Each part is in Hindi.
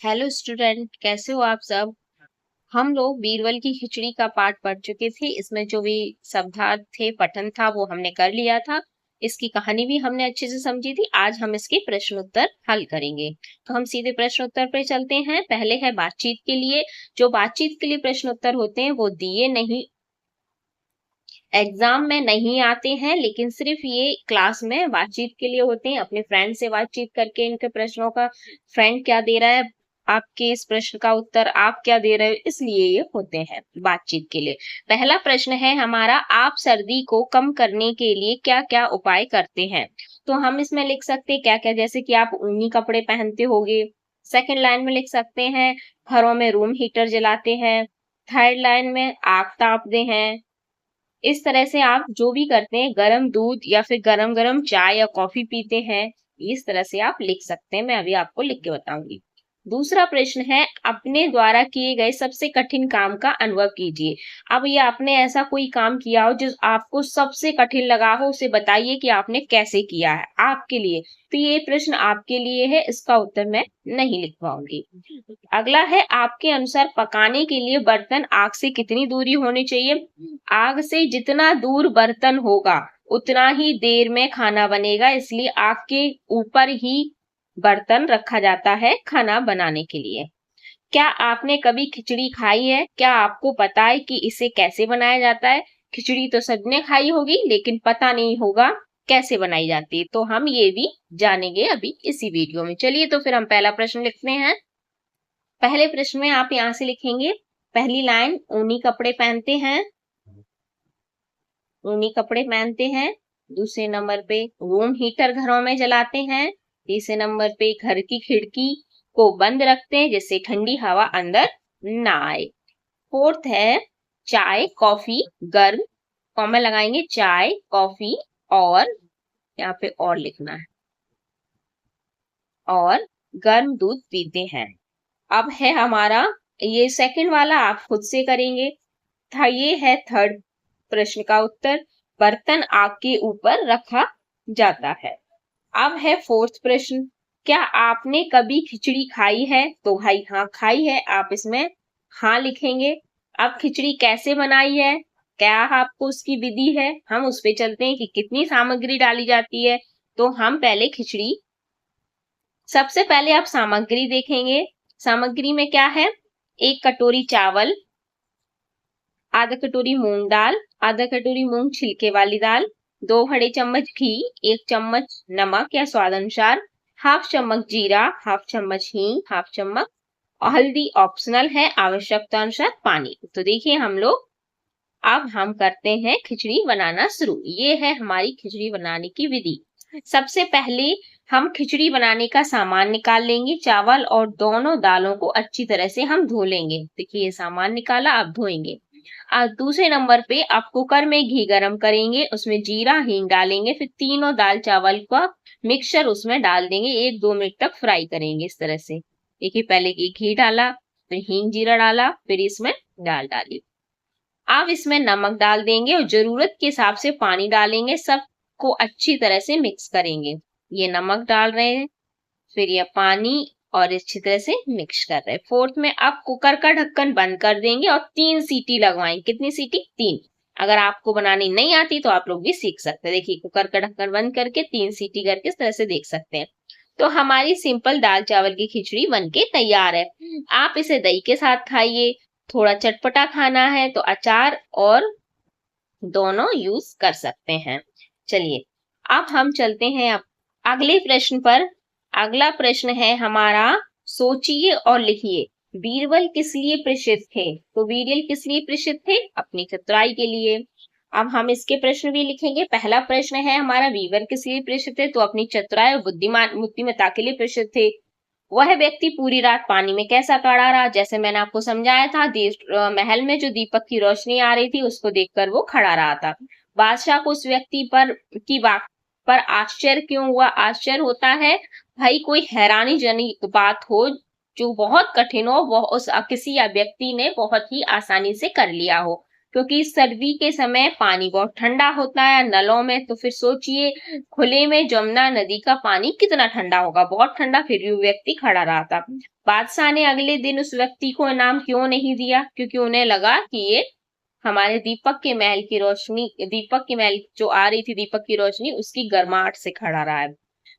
हेलो स्टूडेंट, कैसे हो आप सब। हम लोग बीरबल की खिचड़ी का पाठ पढ़ चुके थे। इसमें जो भी शब्दार्थ थे, पठन था, वो हमने कर लिया था। इसकी कहानी भी हमने अच्छे से समझी थी। आज हम इसके प्रश्न उत्तर हल करेंगे। तो हम सीधे प्रश्न उत्तर पे चलते हैं। पहले है बातचीत के लिए। जो बातचीत के लिए प्रश्न उत्तर होते हैं वो दिए नहीं, एग्जाम में नहीं आते हैं, लेकिन सिर्फ ये क्लास में बातचीत के लिए होते हैं। अपने फ्रेंड से बातचीत करके इनके प्रश्नों का फ्रेंड क्या दे रहा है, आपके इस प्रश्न का उत्तर आप क्या दे रहे हो, इसलिए ये होते हैं बातचीत के लिए। पहला प्रश्न है हमारा, आप सर्दी को कम करने के लिए क्या क्या उपाय करते हैं। तो हम इसमें लिख सकते हैं क्या क्या, जैसे कि आप ऊनी कपड़े पहनते होगे। सेकंड लाइन में लिख सकते हैं घरों में रूम हीटर जलाते हैं। थर्ड लाइन में आग तापते हैं। इस तरह से आप जो भी करते हैं, गरम दूध या फिर गरम गरम चाय या कॉफी पीते हैं, इस तरह से आप लिख सकते हैं। मैं अभी आपको लिख के बताऊंगी। दूसरा प्रश्न है, अपने द्वारा किए गए सबसे कठिन काम का अनुभव कीजिए। अब ये आपने ऐसा कोई काम किया हो जो आपको सबसे कठिन लगा हो, उसे बताइए कि आपने कैसे किया है आपके लिए। तो ये प्रश्न आपके लिए है, इसका उत्तर मैं नहीं लिख पाऊंगी। अगला है, आपके अनुसार पकाने के लिए बर्तन आग से कितनी दूरी होनी चाहिए। आग से जितना दूर बर्तन होगा उतना ही देर में खाना बनेगा, इसलिए आग के ऊपर ही बर्तन रखा जाता है खाना बनाने के लिए। क्या आपने कभी खिचड़ी खाई है। क्या आपको पता है कि इसे कैसे बनाया जाता है। खिचड़ी तो सबने खाई होगी, लेकिन पता नहीं होगा कैसे बनाई जाती है। तो हम ये भी जानेंगे अभी इसी वीडियो में। चलिए, तो फिर हम पहला प्रश्न लिखते हैं। पहले प्रश्न में आप यहां से लिखेंगे, पहली लाइन, ऊनी कपड़े पहनते हैं। ऊनी कपड़े पहनते हैं। दूसरे नंबर पे, रूम हीटर घरों में जलाते हैं। तीसरे नंबर पे, घर की खिड़की को बंद रखते हैं जिससे ठंडी हवा अंदर ना आए। फोर्थ है, चाय कॉफी गर्म, कॉमा लगाएंगे, चाय कॉफी और यहाँ पे और लिखना है, और गर्म दूध पीते हैं। अब है हमारा ये सेकंड वाला, आप खुद से करेंगे था। ये है थर्ड प्रश्न का उत्तर, बर्तन आग के ऊपर रखा जाता है। अब है फोर्थ प्रश्न, क्या आपने कभी खिचड़ी खाई है। तो भाई हाँ, खाई है, आप इसमें हाँ लिखेंगे। अब खिचड़ी कैसे बनाई है, क्या आपको उसकी विधि है। हम उस पे चलते हैं कि कितनी सामग्री डाली जाती है। तो हम पहले खिचड़ी, सबसे पहले आप सामग्री देखेंगे। सामग्री में क्या है, 1 कटोरी चावल, आधा कटोरी मूंग दाल, आधा कटोरी मूंग छिलके वाली दाल, 2 बड़े चम्मच घी, 1 चम्मच नमक या स्वाद अनुसार, हाफ चम्मच जीरा, हाफ चम्मच हींग, हाफ चम्मच हल्दी ऑप्शनल है, आवश्यकता अनुसार पानी। तो देखिए हम लोग, अब हम करते हैं खिचड़ी बनाना शुरू। ये है हमारी खिचड़ी बनाने की विधि। सबसे पहले हम खिचड़ी बनाने का सामान निकाल लेंगे। चावल और दोनों दालों को अच्छी तरह से हम धो लेंगे। देखिए ये सामान निकाला, अब धोएंगे। दूसरे नंबर पे आप कुकर में घी गरम करेंगे, उसमें जीरा हींग डालेंगे, फिर तीनों दाल चावल का मिक्सचर उसमें डाल देंगे, 1-2 मिनट तक फ्राई करेंगे इस तरह से। देखिए पहले घी डाला, फिर हींग जीरा डाला, फिर इसमें दाल डाली। अब इसमें नमक डाल देंगे और जरूरत के हिसाब से पानी डालेंगे, सबको अच्छी तरह से मिक्स करेंगे। ये नमक डाल रहे हैं, फिर ये पानी, और अच्छी तरह से मिक्स कर रहे हैं। फोर्थ में अब कुकर का ढक्कन बंद कर देंगे और 3 सीटी लगवाएंगे। कितनी सीटी, 3। अगर आपको बनानी नहीं आती तो आप लोग भी सीख सकते हैं। देखिए कुकर का ढक्कन बंद करके 3 सीटी करके इस तरह से देख सकते हैं। तो हमारी सिंपल दाल चावल की खिचड़ी बनके तैयार है। आप इसे दही के साथ खाइए, थोड़ा चटपटा खाना है तो अचार और दोनों यूज कर सकते हैं। चलिए अब हम चलते हैं अब अगले प्रश्न पर। अगला प्रश्न है हमारा, सोचिए और लिखिए, बीरबल किस लिए प्रसिद्ध थे। तो बीरबल किस लिए प्रसिद्ध थे, अपनी चतुराई के लिए। अब हम इसके प्रश्न भी लिखेंगे। पहला प्रश्न है हमारा, बीरबल किस लिए प्रसिद्ध थे। तो अपनी चतुराई और बुद्धिमत्ता के लिए प्रसिद्ध थे। वह व्यक्ति पूरी रात पानी में कैसा खड़ा रहा। जैसे मैंने आपको समझाया था, महल में जो दीपक की रोशनी आ रही थी उसको देखकर वो खड़ा रहा था। बादशाह को उस व्यक्ति की बात पर आश्चर्य क्यों हुआ। आश्चर्य होता है भाई कोई हैरानी जनित बात हो जो बहुत कठिन हो, वो उस किसी व्यक्ति ने बहुत ही आसानी से कर लिया हो। क्योंकि सर्दी के समय पानी बहुत ठंडा होता है नलों में, तो फिर सोचिए खुले में जमुना नदी का पानी कितना ठंडा होगा, बहुत ठंडा, फिर भी वो व्यक्ति खड़ा रहा था। बादशाह ने अगले दिन उस व्यक्ति को इनाम क्यों नहीं दिया? क्योंकि उन्हें लगा कि ये हमारे दीपक के महल की रोशनी, दीपक की महल जो आ रही थी, दीपक की रोशनी उसकी गर्माहट से खड़ा रहा है।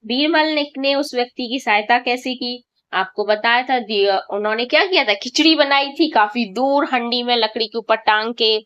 बीरबल ने उस व्यक्ति की सहायता कैसे की? आपको बताया था, उन्होंने क्या किया था, खिचड़ी बनाई थी काफी दूर हंडी में लकड़ी के ऊपर टांग के,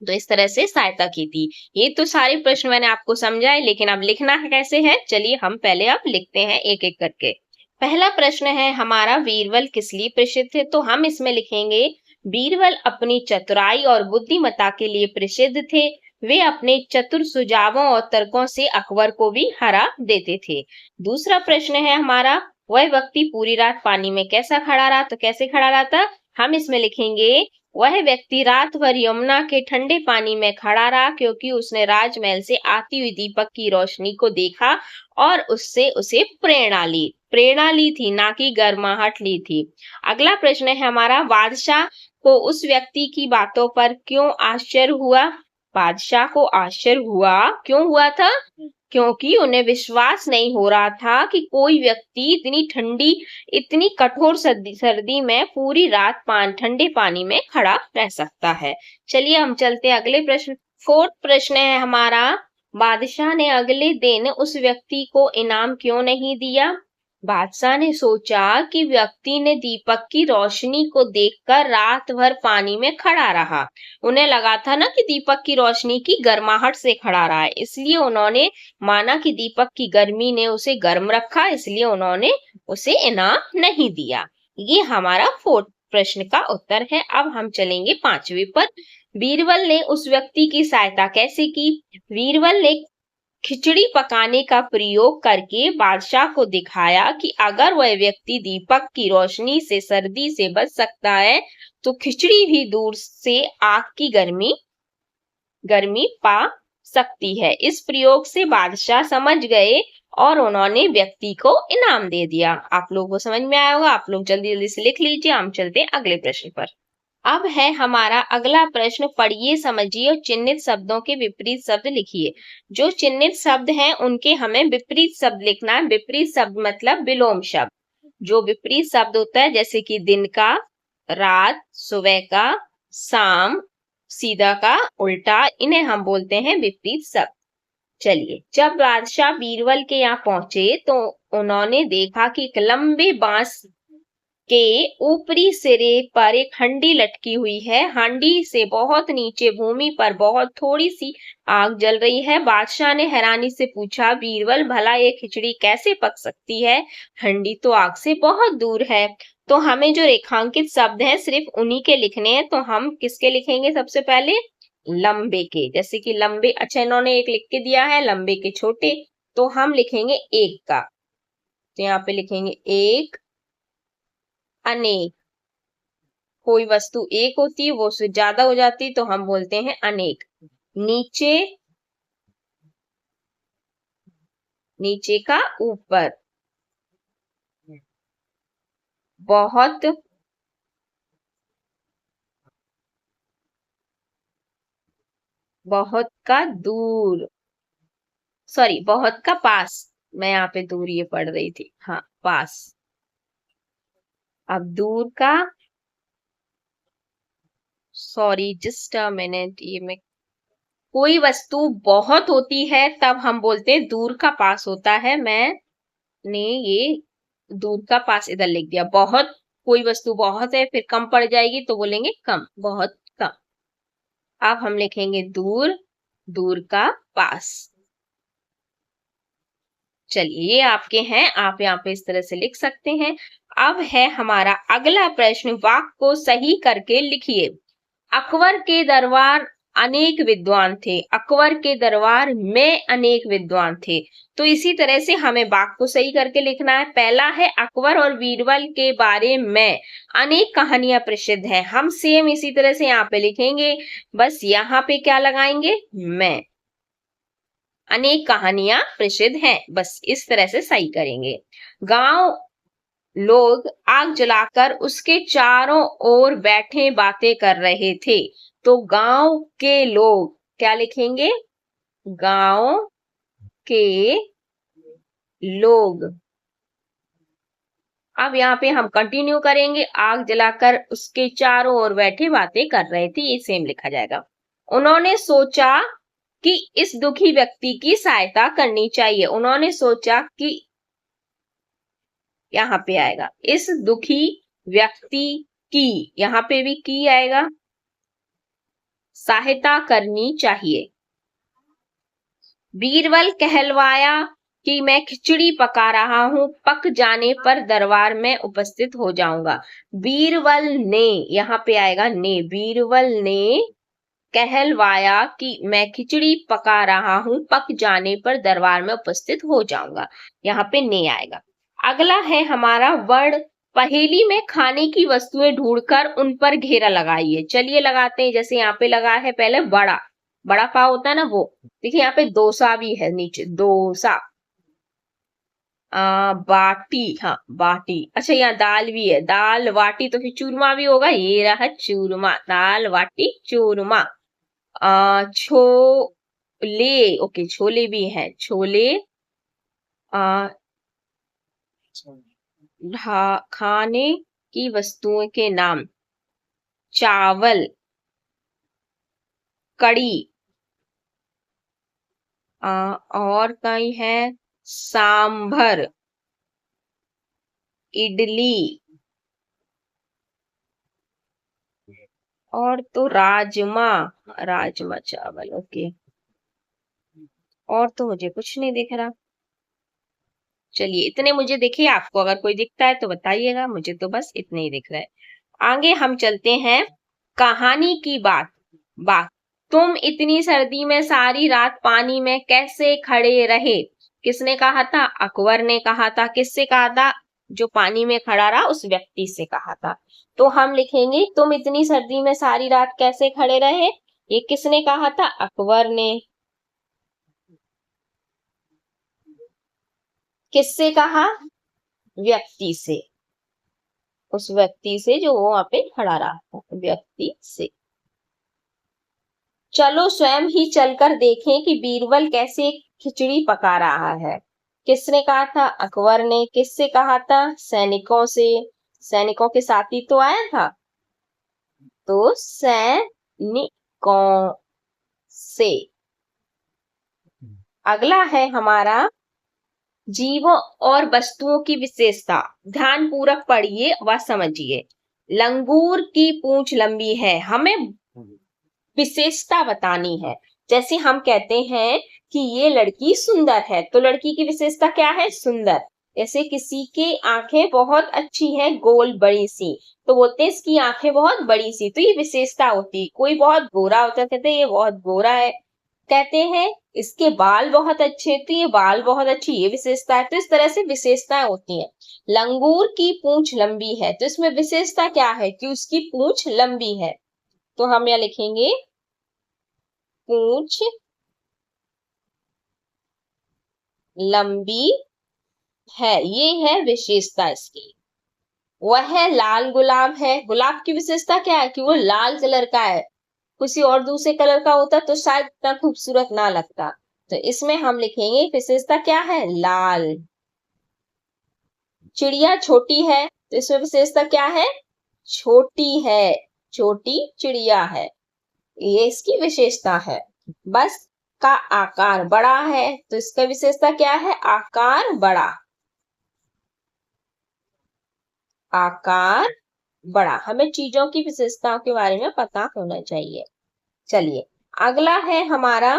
तो इस तरह से सहायता की थी। ये तो सारे प्रश्न मैंने आपको समझाए, लेकिन अब लिखना कैसे है, चलिए हम पहले अब लिखते हैं एक एक करके। पहला प्रश्न है हमारा, बीरबल किस लिए प्रसिद्ध थे? तो हम इसमें लिखेंगे बीरबल अपनी चतुराई और बुद्धिमत्ता के लिए प्रसिद्ध थे। वे अपने चतुर सुझावों और तर्कों से अकबर को भी हरा देते थे। दूसरा प्रश्न है हमारा, वह व्यक्ति पूरी रात पानी में कैसा खड़ा रहा? तो कैसे खड़ा रहा था? हम इसमें लिखेंगे वह व्यक्ति रात भर यमुना के ठंडे पानी में खड़ा रहा, क्योंकि उसने राजमहल से आती हुई दीपक की रोशनी को देखा और उससे उसे प्रेरणा ली थी, ना कि गर्माहट ली थी। अगला प्रश्न है हमारा, बादशाह को उस व्यक्ति की बातों पर क्यों आश्चर्य हुआ? बादशाह को आश्चर्य क्यों हुआ था? क्योंकि उन्हें विश्वास नहीं हो रहा था कि कोई व्यक्ति इतनी ठंडी, इतनी कठोर सर्दी में पूरी रात ठंडे पानी में खड़ा रह सकता है। चलिए हम चलते हैं अगले प्रश्न। फोर्थ प्रश्न है हमारा, बादशाह ने अगले दिन उस व्यक्ति को इनाम क्यों नहीं दिया? बादशाह ने सोचा कि व्यक्ति ने दीपक की रोशनी को देखकर रात भर पानी में खड़ा रहा। उन्हें लगा था ना कि दीपक की रोशनी की गर्माहट से खड़ा रहा है, इसलिए उन्होंने माना कि दीपक की गर्मी ने उसे गर्म रखा, इसलिए उन्होंने उसे इनाम नहीं दिया। ये हमारा फोर्थ प्रश्न का उत्तर है। अब हम चलेंगे पांचवे पर। बीरबल ने उस व्यक्ति की सहायता कैसे की? बीरबल ने खिचड़ी पकाने का प्रयोग करके बादशाह को दिखाया कि अगर वह व्यक्ति दीपक की रोशनी से सर्दी से बच सकता है, तो खिचड़ी भी दूर से आग की गर्मी पा सकती है। इस प्रयोग से बादशाह समझ गए और उन्होंने व्यक्ति को इनाम दे दिया। आप लोगों को समझ में आया होगा, आप लोग जल्दी जल्दी से लिख लीजिए। हम चलते हैं अगले प्रश्न पर। अब है हमारा अगला प्रश्न, पढ़िए, समझिए और चिन्हित शब्दों के विपरीत शब्द लिखिए। जो चिन्हित शब्द हैं उनके हमें विपरीत शब्द लिखना है। विपरीत शब्द मतलब विलोम शब्द। जो विपरीत शब्द होता है, जैसे कि दिन का, रात, सुबह का, शाम, सीधा का उल्टा, इन्हें हम बोलते हैं विपरीत शब्द। चलिए, जब बादशाह बीरबल के यहाँ पहुंचे तो उन्होंने देखा कि एक लंबे बांस के ऊपरी सिरे पर एक हंडी लटकी हुई है। हांडी से बहुत नीचे भूमि पर बहुत थोड़ी सी आग जल रही है। बादशाह ने हैरानी से पूछा, बीरबल, भला ये खिचड़ी कैसे पक सकती है? हंडी तो आग से बहुत दूर है। तो हमें जो रेखांकित शब्द हैं सिर्फ उन्हीं के लिखने हैं। तो हम किसके लिखेंगे? सबसे पहले लंबे के, जैसे कि लंबे, अच्छा इन्होंने एक लिख के दिया है, लंबे के छोटे, तो हम लिखेंगे एक का। तो यहाँ पे लिखेंगे एक, अनेक। कोई वस्तु एक होती है, वो उससे ज्यादा हो जाती, तो हम बोलते हैं अनेक। नीचे, नीचे का ऊपर। बहुत, बहुत का दूर, सॉरी बहुत का पास, मैं यहाँ पे दूर ये पढ़ रही थी, हाँ पास। अब दूर का, सॉरी जस्ट अ मिनट, ये मैं, कोई वस्तु बहुत होती है तब हम बोलते हैं दूर का पास होता है। मैंने ये दूर का पास इधर लिख दिया। बहुत, कोई वस्तु बहुत है, फिर कम पड़ जाएगी तो बोलेंगे कम, बहुत कम। अब हम लिखेंगे दूर, दूर का पास। चलिए, ये आपके हैं, आप यहाँ पे इस तरह से लिख सकते हैं। अब है हमारा अगला प्रश्न, वाक्य को सही करके लिखिए। अकबर के दरबार अनेक विद्वान थे। अकबर के दरबार में अनेक विद्वान थे। तो इसी तरह से हमें वाक्य को सही करके लिखना है। पहला है, अकबर और बीरबल के बारे में अनेक कहानियां प्रसिद्ध हैं। हम सेम इसी तरह से यहाँ पे लिखेंगे, बस यहाँ पे क्या लगाएंगे, मैं। अनेक कहानियां प्रसिद्ध हैं, बस इस तरह से सही करेंगे। गांव लोग आग जलाकर उसके चारों ओर बैठे बातें कर रहे थे। तो गांव के लोग, क्या लिखेंगे? गांव के लोग। अब यहाँ पे हम कंटिन्यू करेंगे। आग जलाकर उसके चारों ओर बैठे बातें कर रहे थे, ये सेम लिखा जाएगा। उन्होंने सोचा कि इस दुखी व्यक्ति की सहायता करनी चाहिए। उन्होंने सोचा कि, यहाँ पे आएगा इस दुखी व्यक्ति की, यहाँ पे भी की आएगा, सहायता करनी चाहिए। बीरबल कहलवाया कि मैं खिचड़ी पका रहा हूं, पक जाने पर दरबार में उपस्थित हो जाऊंगा। बीरबल ने, यहाँ पे आएगा ने, बीरबल ने कहलवाया कि मैं खिचड़ी पका रहा हूं, पक जाने पर दरबार में उपस्थित हो जाऊंगा। यहाँ पे ने आएगा। अगला है हमारा वर्ड। पहेली में खाने की वस्तुएं ढूंढकर उन पर घेरा लगाइए। चलिए लगाते हैं। जैसे यहाँ पे लगा है पहले बड़ा, बड़ा पाव होता है ना वो। देखिए यहाँ पे डोसा भी है नीचे, डोसा। बाटी, हाँ बाटी। अच्छा यहाँ दाल भी है, दाल बाटी, तो फिर चूरमा भी होगा। ये रहा चूरमा, दाल बाटी चूरमा। छोले, ओके छोले भी है, छोले। आ, खाने की वस्तुओं के नाम, चावल, कड़ी, और कहीं है सांभर, इडली, और तो राजमा, राजमा चावल। ओके, और तो मुझे कुछ नहीं दिख रहा। चलिए इतने मुझे दिखे, आपको अगर कोई दिखता है तो बताइएगा, मुझे तो बस इतने ही दिख रहा है। आगे हम चलते हैं। कहानी की बात। बात, तुम इतनी सर्दी में सारी रात पानी में कैसे खड़े रहे? किसने कहा था? अकबर ने कहा था। किससे कहा था? जो पानी में खड़ा रहा उस व्यक्ति से कहा था। तो हम लिखेंगे तुम इतनी सर्दी में सारी रात कैसे खड़े रहे। ये किसने कहा था? अकबर ने। किससे कहा? व्यक्ति से, उस व्यक्ति से जो वहां पे खड़ा रहा था, व्यक्ति से। चलो स्वयं ही चलकर देखें कि बीरबल कैसे खिचड़ी पका रहा है। किसने कहा था? अकबर ने। किससे कहा था? सैनिकों से। सैनिकों के साथ ही तो आया था, तो सैनिकों से। अगला है हमारा जीवों और वस्तुओं की विशेषता। ध्यान पूर्वक पढ़िए व समझिए। लंगूर की पूंछ लंबी है, हमें विशेषता बतानी है। जैसे हम कहते हैं कि ये लड़की सुंदर है, तो लड़की की विशेषता क्या है? सुंदर। जैसे किसी की आंखें बहुत अच्छी है, गोल बड़ी सी, तो बोलते हैं इसकी आंखें बहुत बड़ी सी, तो ये विशेषता होती है। कोई बहुत गोरा होता है, कहते हैं ये बहुत गोरा है। कहते हैं इसके बाल बहुत अच्छे, तो ये बाल बहुत अच्छी, ये विशेषता है। तो इस तरह से विशेषताएं होती हैं। लंगूर की पूंछ लंबी है, तो इसमें विशेषता क्या है? कि उसकी पूंछ लंबी है। तो हम यह लिखेंगे पूंछ लंबी है, ये है विशेषता इसकी। वह लाल गुलाब है। गुलाब की विशेषता क्या है? कि वो लाल कलर का है। किसी और दूसरे कलर का होता तो शायद इतना खूबसूरत ना लगता। तो इसमें हम लिखेंगे विशेषता क्या है? लाल। चिड़िया छोटी है, तो इसमें विशेषता क्या है? छोटी है, छोटी चिड़िया है, ये इसकी विशेषता है। बस का आकार बड़ा है, तो इसका विशेषता क्या है? आकार बड़ा, आकार बड़ा। हमें चीजों की विशेषताओं के बारे में पता होना चाहिए। चलिए अगला है हमारा,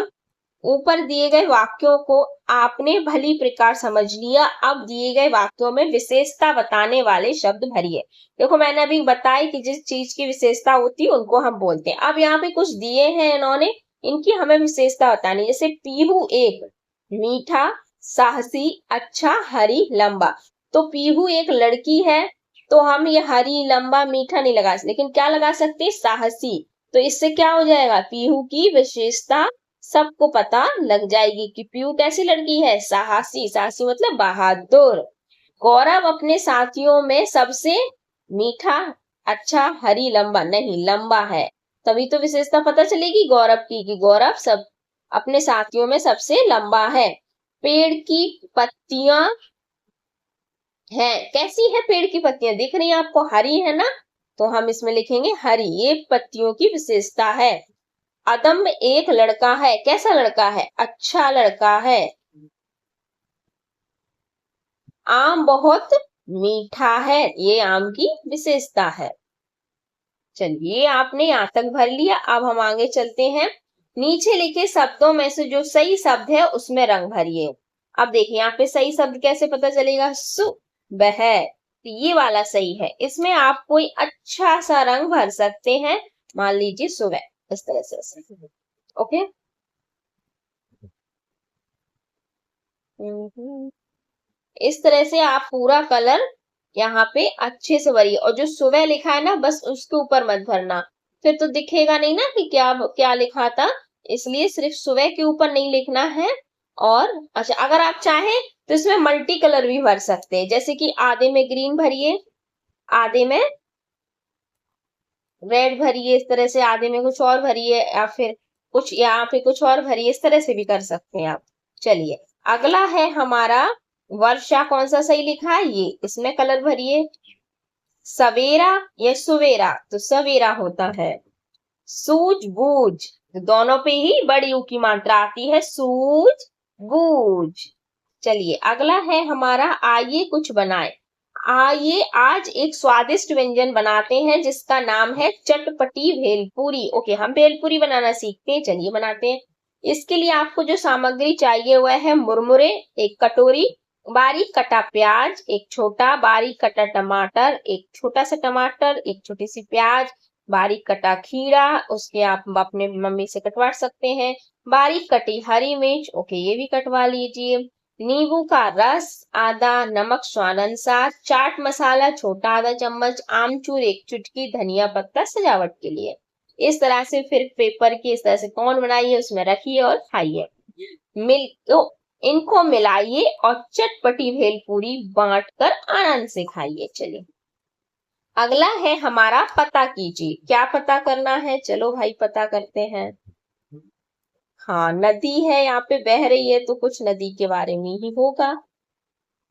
ऊपर दिए गए वाक्यों को आपने भली प्रकार समझ लिया। अब दिए गए वाक्यों में विशेषता बताने वाले शब्द भरिए। देखो मैंने अभी बताया कि जिस चीज की विशेषता होती है उनको हम बोलते हैं। अब यहाँ पे कुछ दिए हैं इन्होंने, इनकी हमें विशेषता बतानी। जैसे पीहू एक, मीठा, साहसी, अच्छा, हरी, लंबा। तो पीहू एक लड़की है, तो हम ये हरी, लंबा, मीठा नहीं लगा सकते, लेकिन क्या लगा सकते हैं? साहसी। तो इससे क्या हो जाएगा? पीहू की विशेषता सबको पता लग जाएगी कि पीहू कैसी लड़की है? साहसी। साहसी मतलब बहादुर। गौरव अपने साथियों में सबसे मीठा, अच्छा, हरी, लंबा नहीं, लंबा है। तभी तो विशेषता पता चलेगी गौरव की, कि गौरव सब अपने साथियों में सबसे लंबा है। पेड़ की पत्तियां हैं, कैसी है पेड़ की पत्तियां, दिख रही है आपको, हरी है ना, तो हम इसमें लिखेंगे हरी, ये पत्तियों की विशेषता है। अदम में एक लड़का है, कैसा लड़का है, अच्छा लड़का है। आम बहुत मीठा है, ये आम की विशेषता है। चलिए आपने यहाँ तक भर लिया, अब हम आगे चलते हैं। नीचे लिखे शब्दों में से जो सही शब्द है उसमें रंग भरिए। अब देखिए यहाँ पे सही शब्द कैसे पता चलेगा, सुबह, तो ये वाला सही है, इसमें आप कोई अच्छा सा रंग भर सकते हैं, मान लीजिए सुबह, इस तरह से। ओके, इस तरह से आप पूरा कलर यहाँ पे अच्छे से भरिए, और जो सुबह लिखा है ना बस उसके ऊपर मत भरना, फिर तो दिखेगा नहीं ना कि क्या क्या लिखा था, इसलिए सिर्फ सुबह के ऊपर नहीं लिखना है। और अच्छा, अगर आप चाहें तो इसमें मल्टी कलर भी भर सकते हैं, जैसे कि आधे में ग्रीन भरिए, आधे में रेड भरिए, इस तरह से आधे में कुछ और भरिए, या फिर कुछ यहाँ पे कुछ और भरिए, इस तरह से भी कर सकते हैं आप। चलिए अगला है हमारा वर्षा, कौन सा सही लिखा है, ये, इसमें कलर भरिए। सवेरा या सुवेरा, तो सवेरा होता है। सूझबूझ, दोनों पे ही बड़ी ऊ की मात्रा आती है, सूझबूझ। चलिए अगला है हमारा आइए कुछ बनाए। आइए आज एक स्वादिष्ट व्यंजन बनाते हैं जिसका नाम है चटपटी भेलपूरी। ओके, हम भेलपूरी बनाना सीखते हैं, चलिए बनाते हैं। इसके लिए आपको जो सामग्री चाहिए वह है मुरमुरे एक कटोरी, बारीक कटा प्याज एक छोटा, बारीक कटा टमाटर एक छोटा सा टमाटर, एक छोटी सी प्याज, बारीक कटा खीरा, उसके आप अपने मम्मी से कटवा सकते हैं, बारीक कटी हरी मिर्च, ओके ये भी कटवा लीजिए, नींबू का रस आधा, नमक स्वाद अनुसार, चाट मसाला छोटा आधा चम्मच, आमचूर एक चुटकी, धनिया पत्ता सजावट के लिए। इस तरह से फिर पेपर की इस तरह से कौन बनाइए, उसमें रखिए और खाइए। मिल तो इनको मिलाइए और चटपटी भेलपूरी बांट कर आनंद से खाइए। चलिए अगला है हमारा पता कीजिए, क्या पता करना है, चलो भाई पता करते हैं। हाँ नदी है, यहाँ पे बह रही है, तो कुछ नदी के बारे में ही होगा।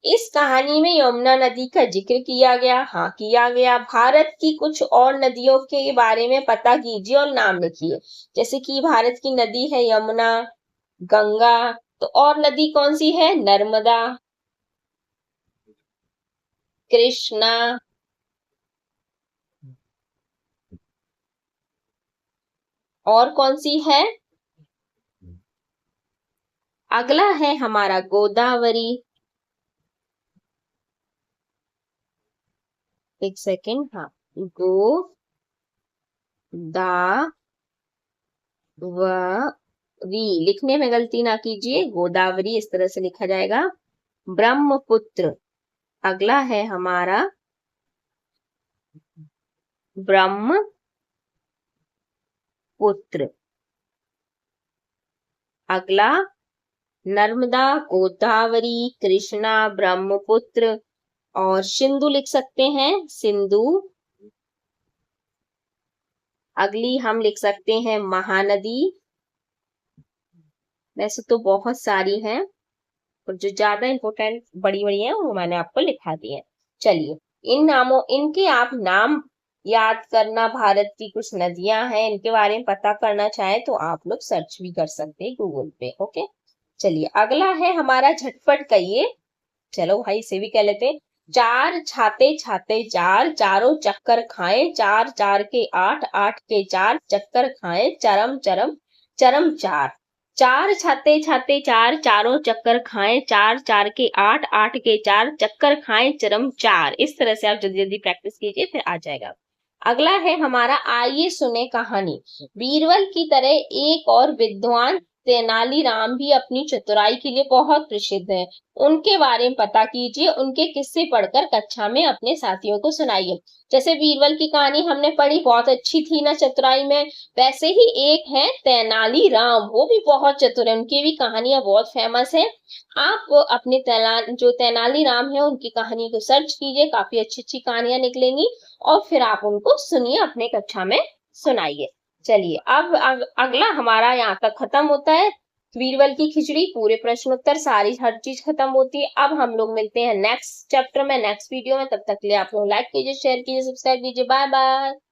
इस कहानी में यमुना नदी का जिक्र किया गया, हाँ किया गया। भारत की कुछ और नदियों के बारे में पता कीजिए और नाम लिखिए, जैसे कि भारत की नदी है यमुना, गंगा, तो और नदी कौन सी है, नर्मदा, कृष्णा, और कौन सी है, अगला है हमारा गोदावरी। एक सेकेंड, हाँ, गो दा व री, लिखने में गलती ना कीजिए, गोदावरी इस तरह से लिखा जाएगा। ब्रह्मपुत्र, अगला है हमारा ब्रह्मपुत्र, अगला नर्मदा, गोदावरी, कृष्णा, ब्रह्मपुत्र, और सिंधु लिख सकते हैं, सिंधु। अगली हम लिख सकते हैं महानदी, वैसे तो बहुत सारी हैं, और जो ज्यादा इंपॉर्टेंट बड़ी बड़ी हैं वो मैंने आपको लिखा दी है। चलिए इन नामों, इनके आप नाम याद करना, भारत की कुछ नदियां हैं इनके बारे में पता करना चाहे तो आप लोग सर्च भी कर सकते हैं गूगल पे। ओके, चलिए अगला है हमारा झटपट कहिए, चलो भाई इसे भी कह लेते हैं। चार छाते छाते चार, चारों चक्कर खाए, चार चार के आठ, आठ के चार चक्कर खाए, चरम चरम चरम चार। चार छाते छाते चार, चारों चक्कर खाए, चार चार के आठ, आठ के चार चक्कर खाए, चरम चार। इस तरह से आप जल्दी जल्दी प्रैक्टिस कीजिए, फिर आ जाएगा। अगला है हमारा आइए सुने कहानी। बीरबल की तरह एक और विद्वान तेनालीराम भी अपनी चतुराई के लिए बहुत प्रसिद्ध है, उनके बारे में पता कीजिए, उनके किस्से पढ़कर कक्षा में अपने साथियों को सुनाइए। जैसे बीरबल की कहानी हमने पढ़ी, बहुत अच्छी थी ना चतुराई में, वैसे ही एक है तेनालीराम, वो भी बहुत चतुर है, उनकी भी कहानियां बहुत फेमस है। आप अपने जो तेनालीराम है उनकी कहानी को सर्च कीजिए, काफी अच्छी अच्छी कहानियां निकलेंगी, और फिर आप उनको सुनिए, अपने कक्षा में सुनाइए। चलिए अब अगला हमारा यहाँ तक खत्म होता है। बीरबल की खिचड़ी, पूरे प्रश्नोत्तर, सारी हर चीज खत्म होती है। अब हम लोग मिलते हैं नेक्स्ट चैप्टर में, नेक्स्ट वीडियो में। तब तक के लिए आप लोग लाइक कीजिए, शेयर कीजिए, सब्सक्राइब कीजिए। Bye bye.